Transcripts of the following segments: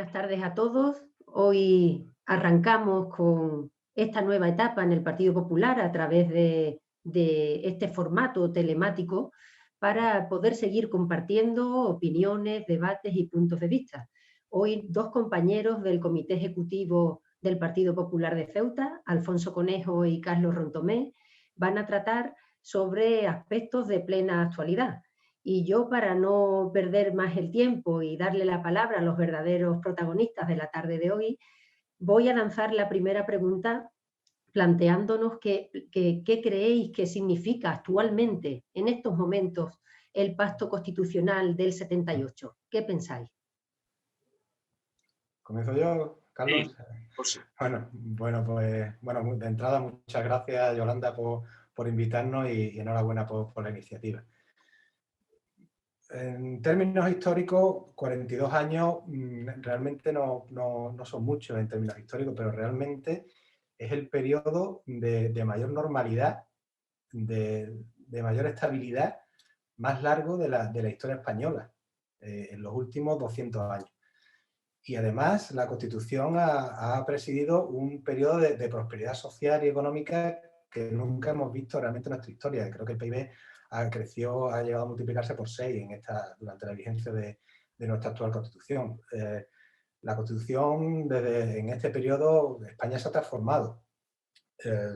Buenas tardes a todos. Hoy arrancamos con esta nueva etapa en el Partido Popular a través de este formato telemático para poder seguir compartiendo opiniones, debates y puntos de vista. Hoy dos compañeros del Comité Ejecutivo del Partido Popular de Ceuta, Alfonso Conejo y Carlos Rontomé, van a tratar sobre aspectos de plena actualidad. Y yo, para no perder más el tiempo y darle la palabra a los verdaderos protagonistas de la tarde de hoy, voy a lanzar la primera pregunta planteándonos qué creéis que significa actualmente, en estos momentos, el Pacto Constitucional del 78. ¿Qué pensáis? ¿Comienzo yo, Carlos? Sí, por sí. Bueno, de entrada, muchas gracias, Yolanda, por invitarnos y enhorabuena por la iniciativa. En términos históricos, 42 años realmente no son muchos en términos históricos, pero realmente es el periodo de mayor normalidad, de mayor estabilidad más largo de la historia española en los últimos 200 años. Y además la Constitución ha presidido un periodo de prosperidad social y económica que nunca hemos visto realmente en nuestra historia. Creo que el PIB ha llegado a multiplicarse por 6 durante la vigencia de nuestra actual Constitución. La Constitución, en este periodo, España se ha transformado.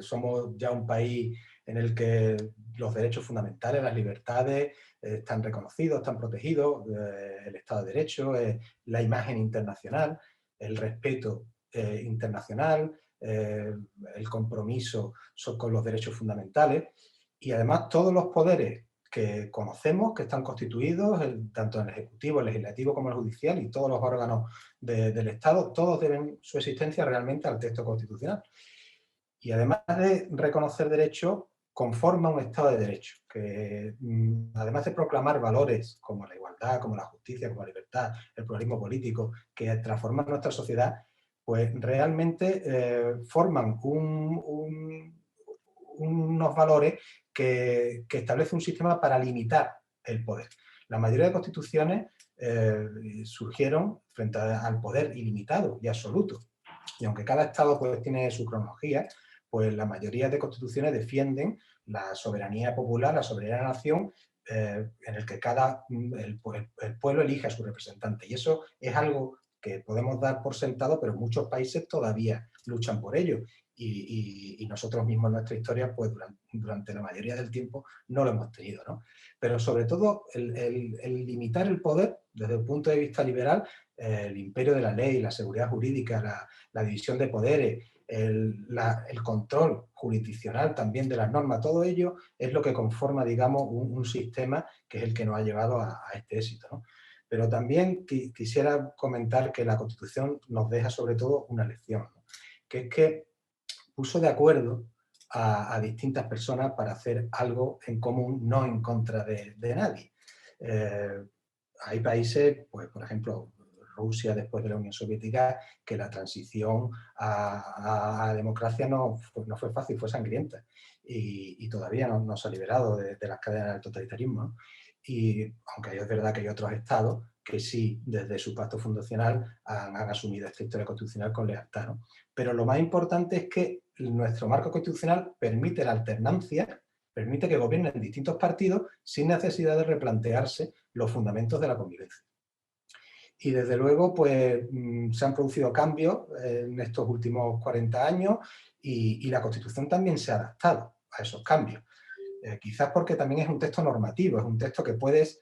Somos ya un país en el que los derechos fundamentales, las libertades, están reconocidos, están protegidos, el Estado de Derecho, la imagen internacional, el respeto internacional, el compromiso con los derechos fundamentales y además todos los poderes que conocemos, que están constituidos, tanto en el Ejecutivo, el Legislativo como el Judicial y todos los órganos del Estado, todos deben su existencia realmente al texto constitucional. Y además de reconocer derechos, conforma un Estado de Derecho, que además de proclamar valores como la igualdad, como la justicia, como la libertad, el pluralismo político, que transforman nuestra sociedad, pues realmente forman unos valores que establecen un sistema para limitar el poder. La mayoría de constituciones surgieron frente al poder ilimitado y absoluto. Y aunque cada Estado pues, tiene su cronología, pues la mayoría de constituciones defienden la soberanía popular, la soberanía de la nación, en el que el pueblo elige a su representante. Y eso es algo que podemos dar por sentado, pero muchos países todavía luchan por ello. Y nosotros mismos en nuestra historia, pues durante la mayoría del tiempo, no lo hemos tenido, ¿no? Pero sobre todo, el limitar el poder, desde el punto de vista liberal, el imperio de la ley, la seguridad jurídica, la división de poderes, el control jurisdiccional también de las normas, todo ello es lo que conforma, digamos, un sistema que es el que nos ha llevado a este éxito, ¿no? Pero también quisiera comentar que la Constitución nos deja sobre todo una lección, ¿no? Que es que puso de acuerdo a distintas personas para hacer algo en común, no en contra de nadie. Hay países, pues, por ejemplo, Rusia después de la Unión Soviética, que la transición a democracia no fue fácil, fue sangrienta y todavía no se ha liberado de las cadenas del totalitarismo, ¿no? Y aunque es verdad que hay otros estados que sí, desde su pacto fundacional, han asumido esta historia constitucional con lealtad, ¿no? Pero lo más importante es que nuestro marco constitucional permite la alternancia, permite que gobiernen distintos partidos sin necesidad de replantearse los fundamentos de la convivencia. Y desde luego, pues se han producido cambios en estos últimos 40 años y la Constitución también se ha adaptado a esos cambios. Quizás porque también es un texto normativo, es un texto que puedes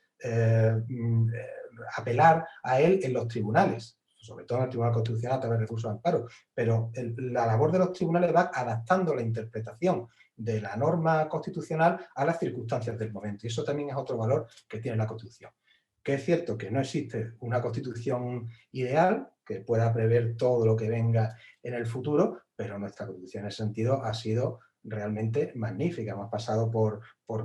apelar a él en los tribunales, sobre todo en el Tribunal Constitucional a través de recursos de amparo, pero la labor de los tribunales va adaptando la interpretación de la norma constitucional a las circunstancias del momento. Y eso también es otro valor que tiene la Constitución. Que es cierto que no existe una Constitución ideal que pueda prever todo lo que venga en el futuro, pero nuestra Constitución en ese sentido ha sido realmente magnífica. Hemos pasado por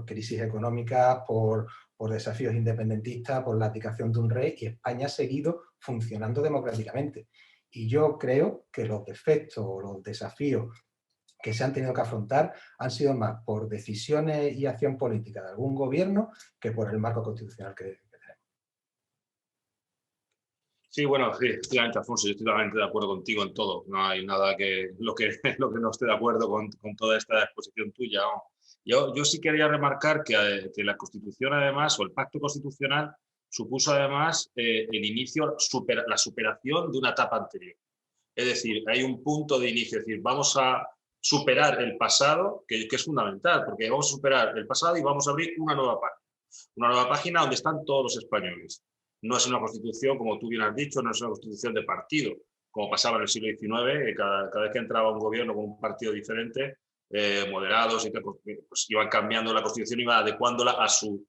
crisis económicas, por desafíos independentistas, por la abdicación de un rey y España ha seguido funcionando democráticamente. Y yo creo que los defectos o los desafíos que se han tenido que afrontar han sido más por decisiones y acción política de algún gobierno que por el marco constitucional que tenemos. Sí, bueno, sí, efectivamente, Alfonso, yo estoy totalmente de acuerdo contigo en todo. No hay nada que lo que, lo que no esté de acuerdo con toda esta exposición tuya, ¿no? Yo sí quería remarcar que la Constitución, además, o el Pacto Constitucional, supuso además el inicio, la superación de una etapa anterior. Es decir, hay un punto de inicio, es decir, vamos a superar el pasado, que es fundamental, porque vamos a superar el pasado y vamos a abrir una nueva página donde están todos los españoles. No es una constitución, como tú bien has dicho, no es una constitución de partido, como pasaba en el siglo XIX, que cada vez que entraba un gobierno con un partido diferente, moderados, y pues iban cambiando la constitución, iban adecuándola a sus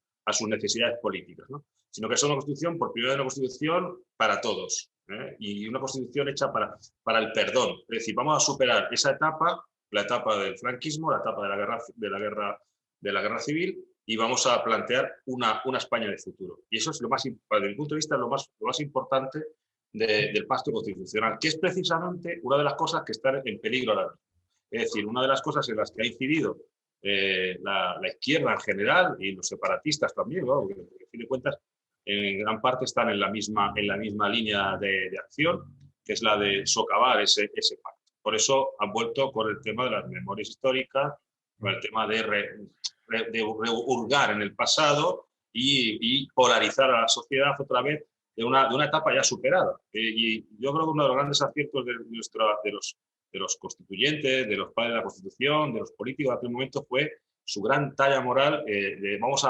necesidades políticas, ¿no? Sino que es una constitución, por primera vez, una constitución para todos, y una constitución hecha para el perdón. Es decir, vamos a superar esa etapa, la etapa del franquismo, la etapa de la guerra civil, y vamos a plantear una España de futuro. Y eso es lo más, desde mi punto de vista, lo más importante del pacto constitucional, que es precisamente una de las cosas que están en peligro ahora mismo. Es decir, una de las cosas en las que ha incidido la izquierda en general y los separatistas también, ¿no? Porque, a fin de cuentas, en gran parte están en la misma línea de acción, que es la de socavar ese pacto. Por eso han vuelto con el tema de las memorias históricas, con el tema de hurgar en el pasado y polarizar a la sociedad otra vez de una etapa ya superada. Y yo creo que uno de los grandes aciertos de los constituyentes, de los padres de la Constitución, de los políticos de aquel momento fue su gran talla moral de vamos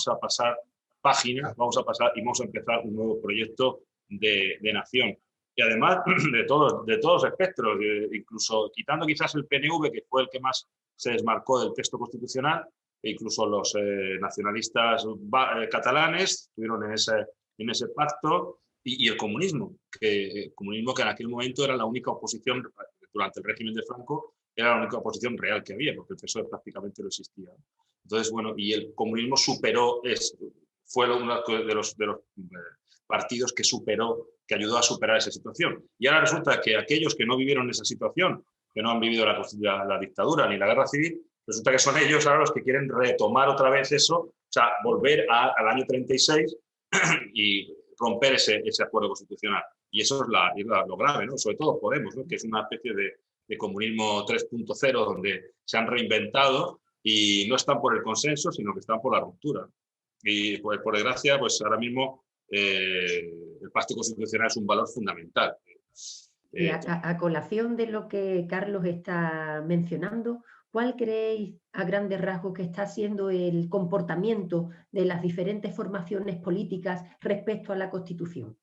a pasar páginas, vamos a empezar un nuevo proyecto de nación. Y además de todos los espectros, incluso quitando quizás el PNV, que fue el que más se desmarcó del texto constitucional, e incluso los nacionalistas catalanes estuvieron en ese pacto, y el comunismo, que en aquel momento era la única oposición, durante el régimen de Franco, era la única oposición real que había, porque el PSOE prácticamente no existía. Entonces, bueno, y el comunismo fue uno de los partidos que ayudó a superar esa situación. Y ahora resulta que aquellos que no vivieron esa situación, que no han vivido la dictadura ni la guerra civil, resulta que son ellos ahora los que quieren retomar otra vez eso, o sea, volver al año 36 y romper ese acuerdo constitucional. Y eso es lo grave, ¿no? Sobre todo Podemos, ¿no? Que es una especie de comunismo 3.0 donde se han reinventado y no están por el consenso, sino que están por la ruptura. Y pues, por desgracia, pues ahora mismo el pacto constitucional es un valor fundamental. Y a colación de lo que Carlos está mencionando, ¿cuál creéis a grandes rasgos que está siendo el comportamiento de las diferentes formaciones políticas respecto a la Constitución?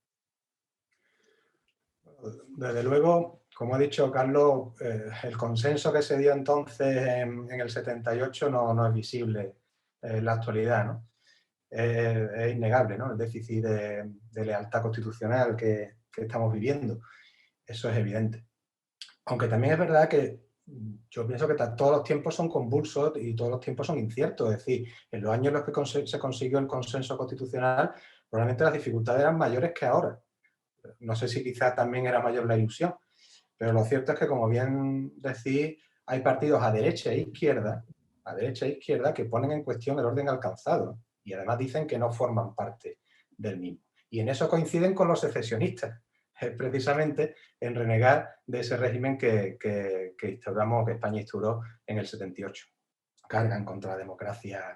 Desde luego, como ha dicho Carlos, el consenso que se dio entonces en el 78 no es visible en la actualidad, ¿no? Es innegable, ¿no? El déficit de lealtad constitucional que estamos viviendo. Eso es evidente. Aunque también es verdad que yo pienso que todos los tiempos son convulsos y todos los tiempos son inciertos. Es decir, en los años en los que se consiguió el consenso constitucional, probablemente las dificultades eran mayores que ahora. No sé si quizás también era mayor la ilusión, pero lo cierto es que, como bien decís, hay partidos a derecha e izquierda que ponen en cuestión el orden alcanzado y además dicen que no forman parte del mismo. Y en eso coinciden con los secesionistas, precisamente en renegar de ese régimen que España instauró en el 78. Cargan contra la democracia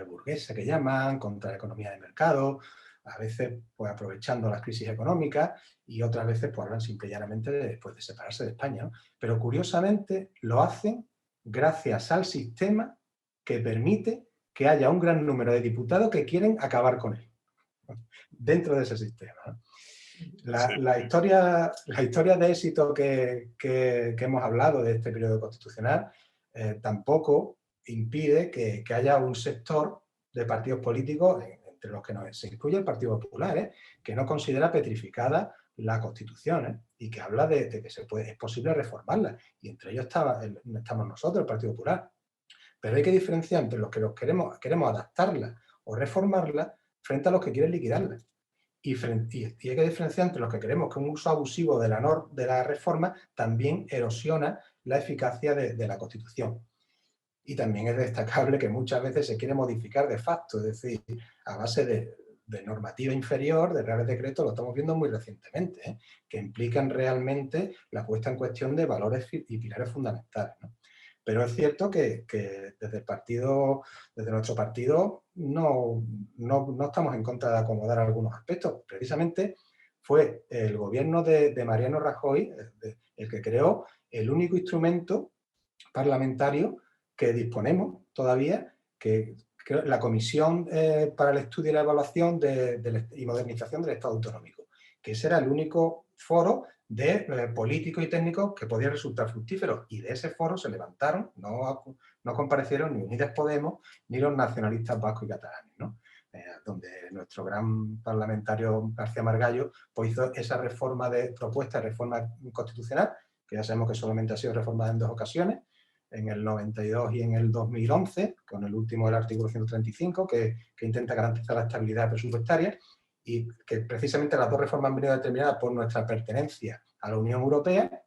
burguesa, que llaman, contra la economía de mercado, a veces pues aprovechando las crisis económicas y otras veces pues hablan simple y llanamente de separarse de España, ¿no? Pero curiosamente lo hacen gracias al sistema que permite que haya un gran número de diputados que quieren acabar con él dentro de ese sistema, ¿no? La historia de éxito que hemos hablado de este periodo constitucional tampoco impide que haya un sector de partidos políticos, entre los que se incluye el Partido Popular, que no considera petrificada la Constitución y que habla de que es posible reformarla. Y entre ellos estamos nosotros, el Partido Popular. Pero hay que diferenciar entre los que queremos adaptarla o reformarla frente a los que quieren liquidarla. Y hay que diferenciar entre los que queremos que un uso abusivo de la reforma también erosiona la eficacia de la Constitución. Y también es destacable que muchas veces se quiere modificar de facto, es decir, a base de normativa inferior, de reales decretos, lo estamos viendo muy recientemente, que implican realmente la puesta en cuestión de valores y pilares fundamentales, ¿no? Pero es cierto que desde nuestro partido, no estamos en contra de acomodar algunos aspectos. Precisamente fue el gobierno de Mariano Rajoy el que creó el único instrumento parlamentario que disponemos todavía, que la Comisión para el Estudio y la Evaluación y Modernización del Estado Autonómico, que ese era el único foro de políticos y técnicos que podía resultar fructífero, y de ese foro se levantaron, no comparecieron ni Unidas Podemos ni los nacionalistas vascos y catalanes, ¿no? Donde nuestro gran parlamentario García Margallo pues hizo esa propuesta de reforma constitucional, que ya sabemos que solamente ha sido reformada en 2 ocasiones, en el 92 y en el 2011, con el último del artículo 135, que intenta garantizar la estabilidad presupuestaria, y que precisamente las 2 reformas han venido determinadas por nuestra pertenencia a la Unión Europea,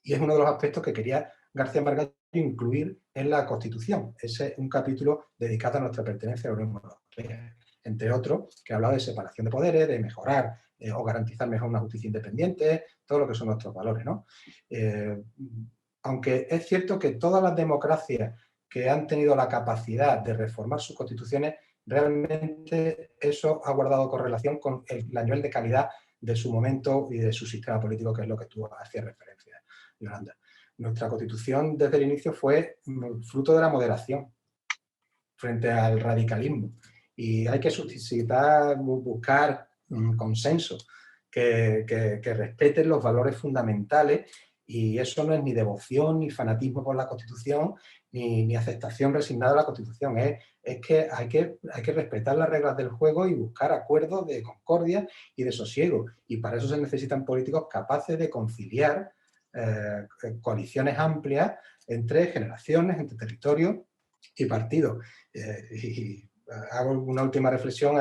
y es uno de los aspectos que quería García Margallo incluir en la Constitución. Ese es un capítulo dedicado a nuestra pertenencia a la Unión Europea, entre otros, que hablaba de separación de poderes, de mejorar o garantizar mejor una justicia independiente, todo lo que son nuestros valores, ¿no? Aunque es cierto que todas las democracias que han tenido la capacidad de reformar sus constituciones, realmente eso ha guardado correlación con el nivel de calidad de su momento y de su sistema político, que es lo que tú hacías referencia, Yolanda. Nuestra Constitución desde el inicio fue fruto de la moderación frente al radicalismo, y hay que buscar consenso que respeten los valores fundamentales, y eso no es ni devoción, ni fanatismo por la Constitución, ni aceptación resignada a la Constitución. Es que hay que respetar las reglas del juego y buscar acuerdos de concordia y de sosiego. Y para eso se necesitan políticos capaces de conciliar coaliciones amplias entre generaciones, entre territorios y partidos. Y hago una última reflexión.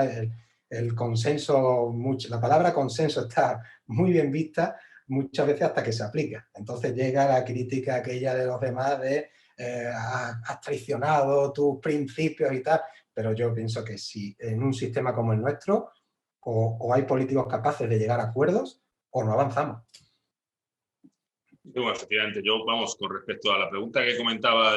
El consenso, la palabra consenso está muy bien vista, muchas veces hasta que se aplica. Entonces llega la crítica aquella de los demás de has traicionado tus principios y tal, pero yo pienso que si en un sistema como el nuestro o hay políticos capaces de llegar a acuerdos o no avanzamos. Bueno, efectivamente, con respecto a la pregunta que comentaba,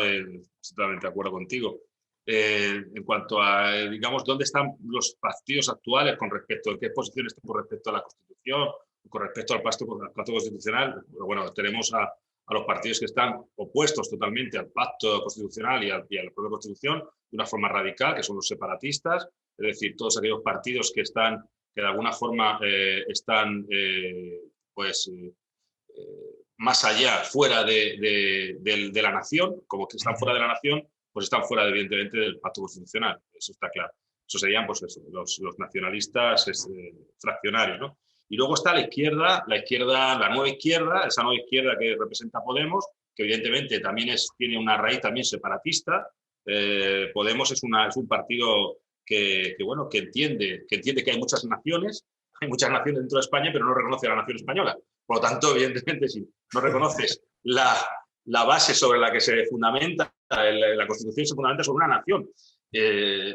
totalmente de acuerdo contigo. En cuanto a, digamos, dónde están los partidos actuales con respecto a qué posición están con respecto a la Constitución, con respecto al pacto constitucional, bueno, tenemos a los partidos que están opuestos totalmente al pacto constitucional y a la propia Constitución de una forma radical, que son los separatistas, es decir, todos aquellos partidos que de alguna forma están más allá, fuera de la nación, como que están fuera de la nación, pues están fuera, evidentemente, del pacto constitucional. Eso está claro. Eso serían pues, los nacionalistas fraccionarios, ¿no? Y luego está la izquierda, la nueva izquierda, esa nueva izquierda que representa Podemos, que evidentemente también tiene una raíz también separatista. Podemos es un partido que entiende que hay muchas naciones dentro de España, pero no reconoce a la nación española. Por lo tanto, evidentemente, si no reconoces la base sobre la que se fundamenta, la Constitución se fundamenta sobre una nación,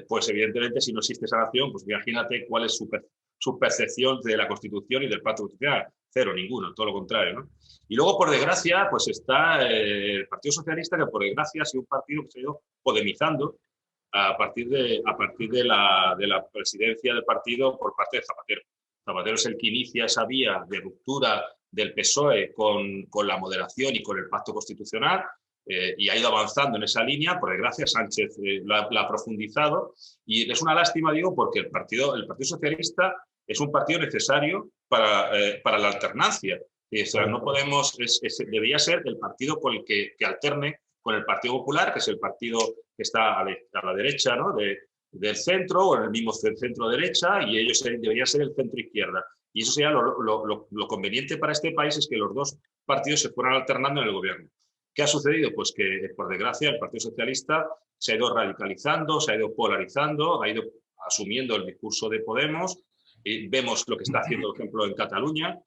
pues evidentemente si no existe esa nación, pues imagínate cuál es su percepción de la Constitución y del pacto constitucional. Cero, ninguno, todo lo contrario, ¿no? Y luego, por desgracia, pues está el Partido Socialista, que por desgracia ha sido un partido que se ha ido podemizando a partir de la presidencia del partido por parte de Zapatero. Zapatero es el que inicia esa vía de ruptura del PSOE con la moderación y con el pacto constitucional, y ha ido avanzando en esa línea. Por desgracia, Sánchez la ha profundizado, y es una lástima, digo, porque el Partido Socialista es un partido necesario para la alternancia. O sea, no podemos, debería ser el partido con el que alterne con el Partido Popular, que es el partido que está a la derecha, ¿no? del centro, o en el mismo centro-derecha, y ellos deberían ser el centro-izquierda. Y eso sería lo conveniente para este país, es que los dos partidos se fueran alternando en el gobierno. ¿Qué ha sucedido? Pues que, por desgracia, el Partido Socialista se ha ido radicalizando, se ha ido polarizando, ha ido asumiendo el discurso de Podemos, y vemos lo que está haciendo, por ejemplo, en Cataluña.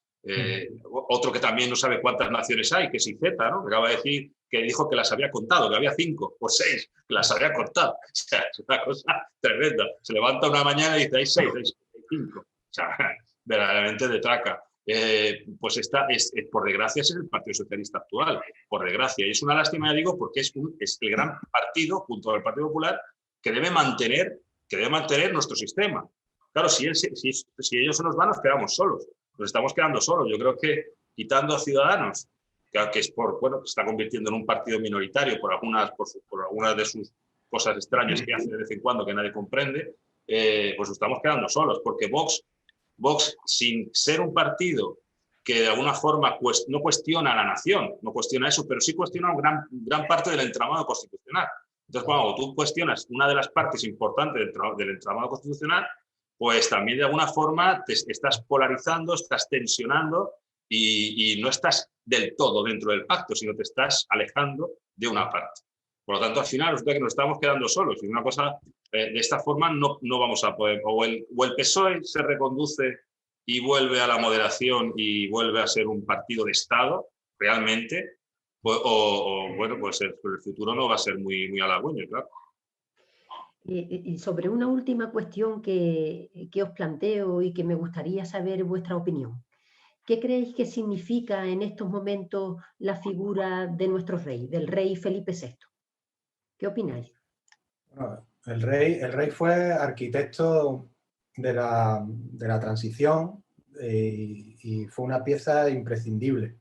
Otro que también no sabe cuántas naciones hay, que es Iceta, ¿no? Que acaba de decir que dijo que las había contado, que había 5 o 6, que las había contado. O sea, es una cosa tremenda. Se levanta una mañana y dice, hay 6. 5. O sea, verdaderamente de traca. Pues por desgracia, es el Partido Socialista actual, por desgracia. Y es una lástima, ya digo, porque es el gran partido, junto al Partido Popular, que debe mantener nuestro sistema. Claro, si ellos se nos van, nos quedamos solos. Nos estamos quedando solos. Yo creo que quitando a Ciudadanos, que es que se está convirtiendo en un partido minoritario por algunas de sus cosas extrañas que hace de vez en cuando que nadie comprende, pues nos estamos quedando solos, porque Vox, sin ser un partido que de alguna forma no cuestiona a la nación, no cuestiona eso, pero sí cuestiona gran parte del entramado constitucional. Entonces, cuando tú cuestionas una de las partes importantes del entramado constitucional, pues también de alguna forma te estás polarizando, estás tensionando y no estás del todo dentro del pacto, sino te estás alejando de una parte. Por lo tanto, al final resulta que nos estamos quedando solos. Y una cosa, de esta forma no vamos a poder, o el PSOE se reconduce y vuelve a la moderación y vuelve a ser un partido de Estado, realmente, bueno, pues el futuro no va a ser muy halagüeño, claro. Y sobre una última cuestión que os planteo y que me gustaría saber vuestra opinión. ¿Qué creéis que significa en estos momentos la figura de nuestro rey, del rey Felipe VI? ¿Qué opináis? Bueno, el rey fue arquitecto de la transición y fue una pieza imprescindible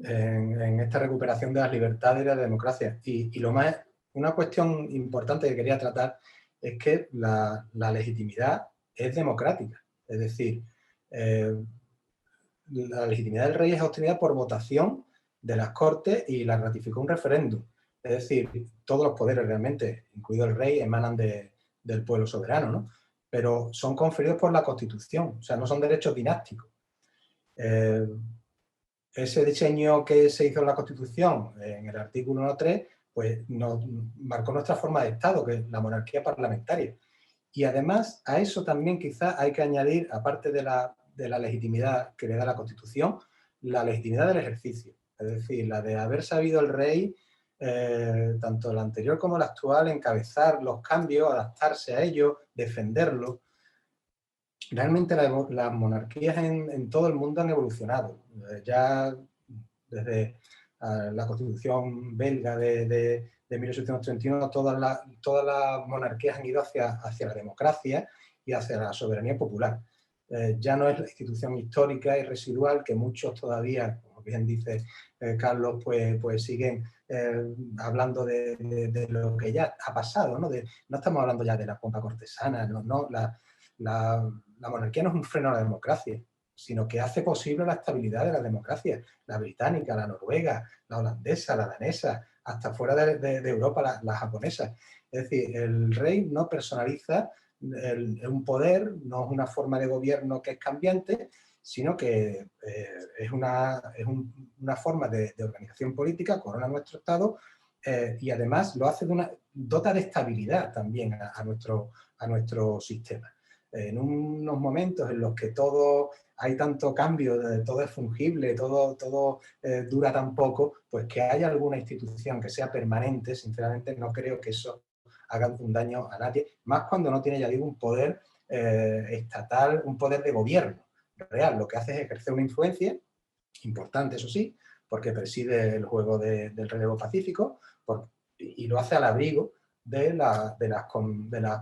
en esta recuperación de las libertades y la democracia. Y una cuestión importante que quería tratar es que la legitimidad es democrática. Es decir, la legitimidad del rey es obtenida por votación de las Cortes y la ratificó un referéndum. Es decir, todos los poderes realmente, incluido el rey, emanan del pueblo soberano, ¿no? Pero son conferidos por la Constitución, o sea, no son derechos dinásticos. Ese diseño que se hizo en la Constitución, en el artículo 1.3, pues marcó nuestra forma de Estado, que es la monarquía parlamentaria. Y además, a eso también quizás hay que añadir, aparte de la legitimidad que le da la Constitución, la legitimidad del ejercicio. Es decir, la de haber sabido el rey, tanto el anterior como el actual, encabezar los cambios, adaptarse a ellos, defenderlos. Realmente las monarquías en todo el mundo han evolucionado. Ya desde la Constitución belga de 1831, todas las monarquías han ido hacia la democracia y hacia la soberanía popular. Ya no es la institución histórica y residual que muchos todavía, como bien dice Carlos, pues siguen hablando de lo que ya ha pasado, ¿no? No estamos hablando ya de la pompa cortesana, no, la monarquía no es un freno a la democracia, sino que hace posible la estabilidad de la democracia, la británica, la noruega, la holandesa, la danesa, hasta fuera de Europa, la japonesa. Es decir, el rey no personaliza un poder, no es una forma de gobierno que es cambiante, sino que es una forma de organización política, corona nuestro Estado, y además lo hace dota de estabilidad también a nuestro sistema. En unos momentos en los que hay tanto cambio, todo es fungible, todo dura tan poco, pues que haya alguna institución que sea permanente, sinceramente no creo que eso haga un daño a nadie, más cuando no tiene, ya digo, un poder estatal, un poder de gobierno real. Lo que hace es ejercer una influencia, importante eso sí, porque preside el juego del relevo pacífico, y lo hace al abrigo de las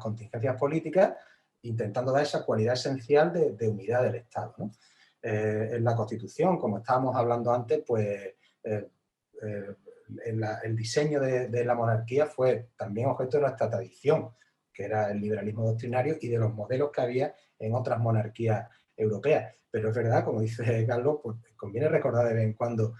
contingencias políticas, intentando dar esa cualidad esencial de unidad del Estado, ¿no? En la Constitución, como estábamos hablando antes, pues el diseño de la monarquía fue también objeto de nuestra tradición, que era el liberalismo doctrinario y de los modelos que había en otras monarquías europeas. Pero es verdad, como dice Carlos, pues conviene recordar de vez en cuando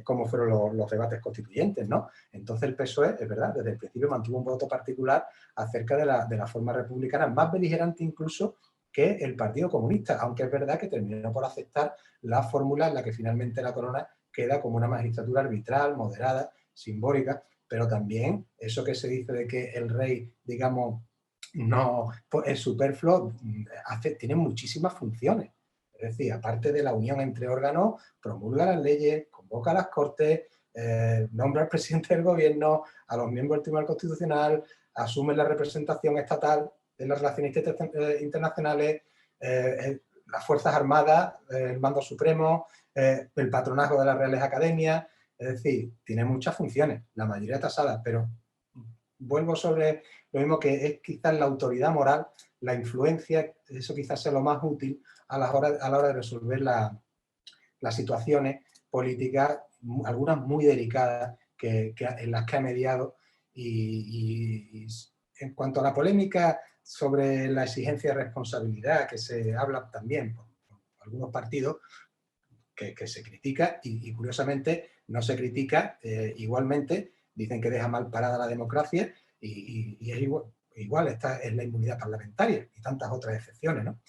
cómo fueron los debates constituyentes, ¿no? Entonces el PSOE, es verdad, desde el principio mantuvo un voto particular acerca de la forma republicana, más beligerante incluso que el Partido Comunista, aunque es verdad que terminó por aceptar la fórmula en la que finalmente la corona queda como una magistratura arbitral, moderada, simbólica, pero también eso que se dice de que el rey, digamos, no es superfluo, tiene muchísimas funciones. Es decir, aparte de la unión entre órganos, promulga las leyes, convoca a las Cortes, nombra al presidente del gobierno, a los miembros del Tribunal Constitucional, asume la representación estatal. Es en las relaciones internacionales, las Fuerzas Armadas, el Mando Supremo, el patronazgo de las Reales Academias. Es decir, tiene muchas funciones, la mayoría tasadas, pero vuelvo sobre lo mismo, que es quizás la autoridad moral, la influencia, eso quizás sea lo más útil a la hora de resolver las situaciones políticas, algunas muy delicadas en las que ha mediado. Y en cuanto a la polémica sobre la exigencia de responsabilidad, que se habla también por algunos partidos, que se critica y curiosamente no se critica igualmente, dicen que deja mal parada la democracia y es igual, esta es la inmunidad parlamentaria y tantas otras excepciones, ¿no?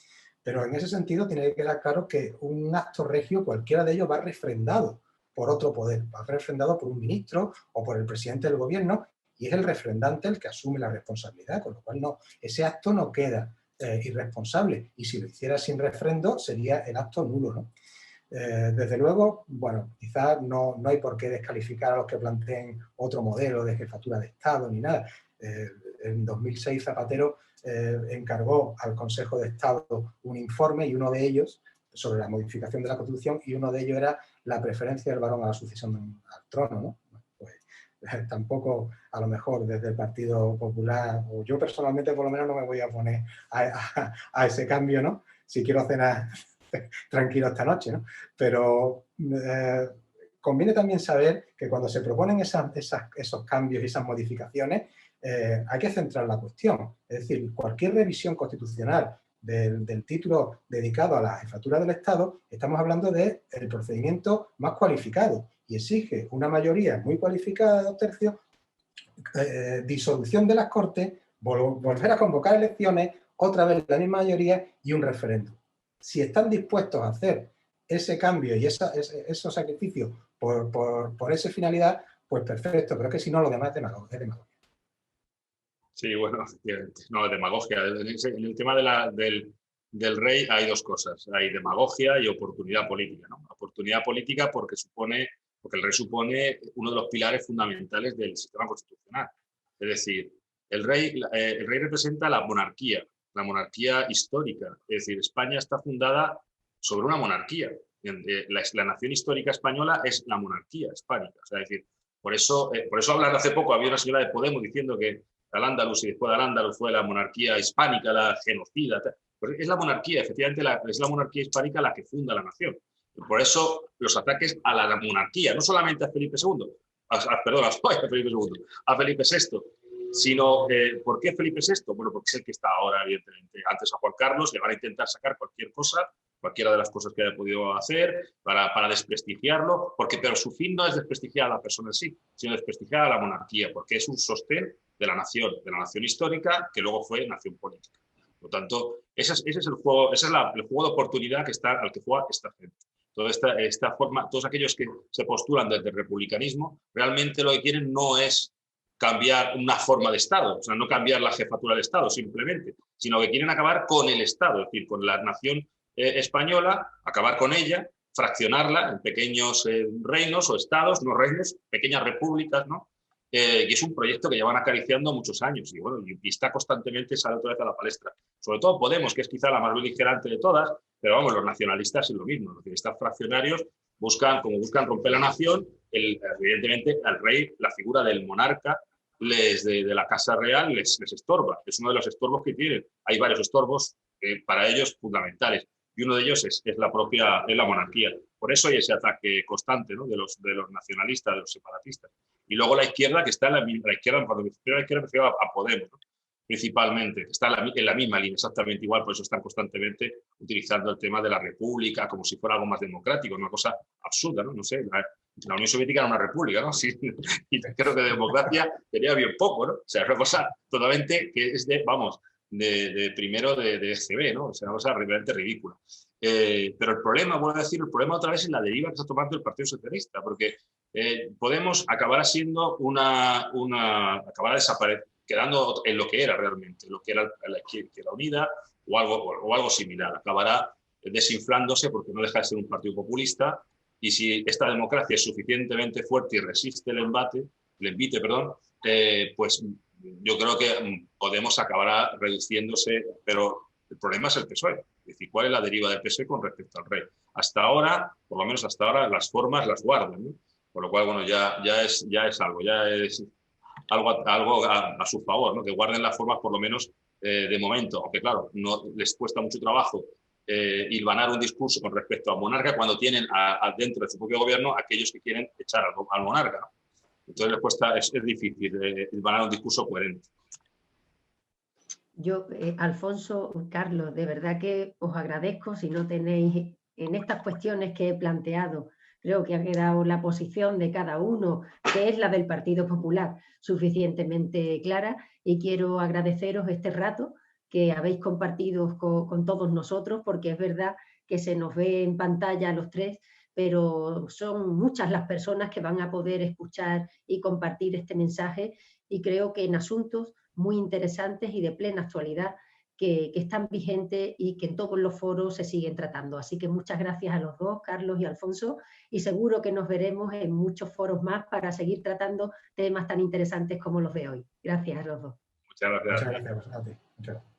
Pero en ese sentido tiene que quedar claro que un acto regio, cualquiera de ellos, va refrendado por otro poder, va refrendado por un ministro o por el presidente del gobierno, y es el refrendante el que asume la responsabilidad, con lo cual ese acto no queda irresponsable, y si lo hiciera sin refrendo sería el acto nulo, ¿no? Desde luego, bueno, quizás no hay por qué descalificar a los que planteen otro modelo de jefatura de Estado ni nada. En 2006 Zapatero encargó al Consejo de Estado un informe, y uno de ellos, sobre la modificación de la Constitución, y uno de ellos era la preferencia del varón a la sucesión al trono, ¿no? Pues tampoco, a lo mejor, desde el Partido Popular, o yo personalmente por lo menos no me voy a oponer a ese cambio, ¿no? Si quiero cenar tranquilo esta noche, ¿no? Pero conviene también saber que cuando se proponen esos cambios y esas modificaciones, hay que centrar la cuestión. Es decir, cualquier revisión constitucional del título dedicado a la jefatura del Estado, estamos hablando del procedimiento más cualificado y exige una mayoría muy cualificada de 2/3, disolución de las Cortes, volver a convocar elecciones, otra vez la misma mayoría y un referéndum. Si están dispuestos a hacer ese cambio y esos sacrificios por esa finalidad, pues perfecto, pero es que si no, lo demás es demagogia. Sí, bueno, no, demagogia. En el tema del rey hay dos cosas. Hay demagogia y oportunidad política, ¿no? Oportunidad política porque el rey supone uno de los pilares fundamentales del sistema constitucional. Es decir, el rey representa la monarquía histórica. Es decir, España está fundada sobre una monarquía. La nación histórica española es la monarquía hispánica. O sea, es decir, por eso hablar hace poco, había una señora de Podemos diciendo que Al-Ándalus y después de Al-Ándalus fue la monarquía hispánica, la genocida. Pues es la monarquía, efectivamente, es la monarquía hispánica la que funda la nación. Por eso los ataques a la monarquía, no solamente a Felipe II, perdón, a Felipe II, a Felipe VI, sino ¿por qué Felipe VI? Bueno, porque es el que está ahora, evidentemente. Antes a Juan Carlos le van a intentar sacar cualquiera de las cosas que haya podido hacer para desprestigiarlo, pero su fin no es desprestigiar a la persona en sí, sino desprestigiar a la monarquía, porque es un sostén de la nación histórica que luego fue nación política. Por lo tanto, ese es el juego, el juego de oportunidad al que juega esta gente. Toda esta forma, todos aquellos que se postulan desde el republicanismo, realmente lo que quieren no es cambiar una forma de Estado, o sea, no cambiar la jefatura del Estado simplemente, sino que quieren acabar con el Estado, es decir, con la nación española, acabar con ella, fraccionarla en pequeños reinos o estados, no reinos, pequeñas repúblicas, ¿no? Y es un proyecto que llevan acariciando muchos años y, bueno, y está constantemente, sale otra vez a la palestra. Sobre todo Podemos, que es quizá la más beligerante de todas, pero vamos, los nacionalistas es lo mismo. Los nacionalistas fraccionarios buscan romper la nación, evidentemente al rey, la figura del monarca, de la Casa Real les estorba. Es uno de los estorbos que tienen. Hay varios estorbos para ellos fundamentales y uno de ellos es la monarquía. Por eso hay ese ataque constante, ¿no? de los nacionalistas, de los separatistas. Y luego la izquierda, que está en la izquierda, cuando me refiero a la izquierda me refiero a Podemos, ¿no? Principalmente, que está en la misma línea, exactamente igual, por eso están constantemente utilizando el tema de la república como si fuera algo más democrático, una cosa absurda, ¿no? No sé, la Unión Soviética era una república, ¿no? Sí, y creo que de democracia tenía bien poco, ¿no? O sea, es una cosa totalmente que es primero de EGB, ¿no? O sea, una cosa realmente ridícula. Pero el problema, vuelvo a decir, el problema otra vez es la deriva que está tomando el Partido Socialista, porque Podemos acabará siendo acabará quedando en lo que era realmente, lo que era la Izquierda Unida o algo similar. Acabará desinflándose porque no deja de ser un partido populista, y si esta democracia es suficientemente fuerte y resiste el envite, pues yo creo que Podemos acabará reduciéndose, pero el problema es el PSOE. Es decir, ¿cuál es la deriva del PSOE con respecto al rey? Hasta ahora, por lo menos hasta ahora, las formas las guardan, ¿no? Por lo cual, bueno, ya es algo a su favor, ¿no? Que guarden las formas por lo menos de momento, aunque claro, no les cuesta mucho trabajo hilvanar un discurso con respecto al monarca cuando tienen dentro de su propio gobierno aquellos que quieren echar al monarca, ¿no? Entonces les cuesta, es difícil hilvanar un discurso coherente. Yo, Alfonso, Carlos, de verdad que os agradezco. Si no tenéis, en estas cuestiones que he planteado, creo que ha quedado la posición de cada uno, que es la del Partido Popular, suficientemente clara, y quiero agradeceros este rato que habéis compartido con todos nosotros, porque es verdad que se nos ve en pantalla a los tres, pero son muchas las personas que van a poder escuchar y compartir este mensaje, y creo que en asuntos muy interesantes y de plena actualidad que están vigentes y que en todos los foros se siguen tratando. Así que muchas gracias a los dos, Carlos y Alfonso, y seguro que nos veremos en muchos foros más para seguir tratando temas tan interesantes como los de hoy. Gracias a los dos. Muchas gracias. Muchas gracias a ti. Muchas gracias.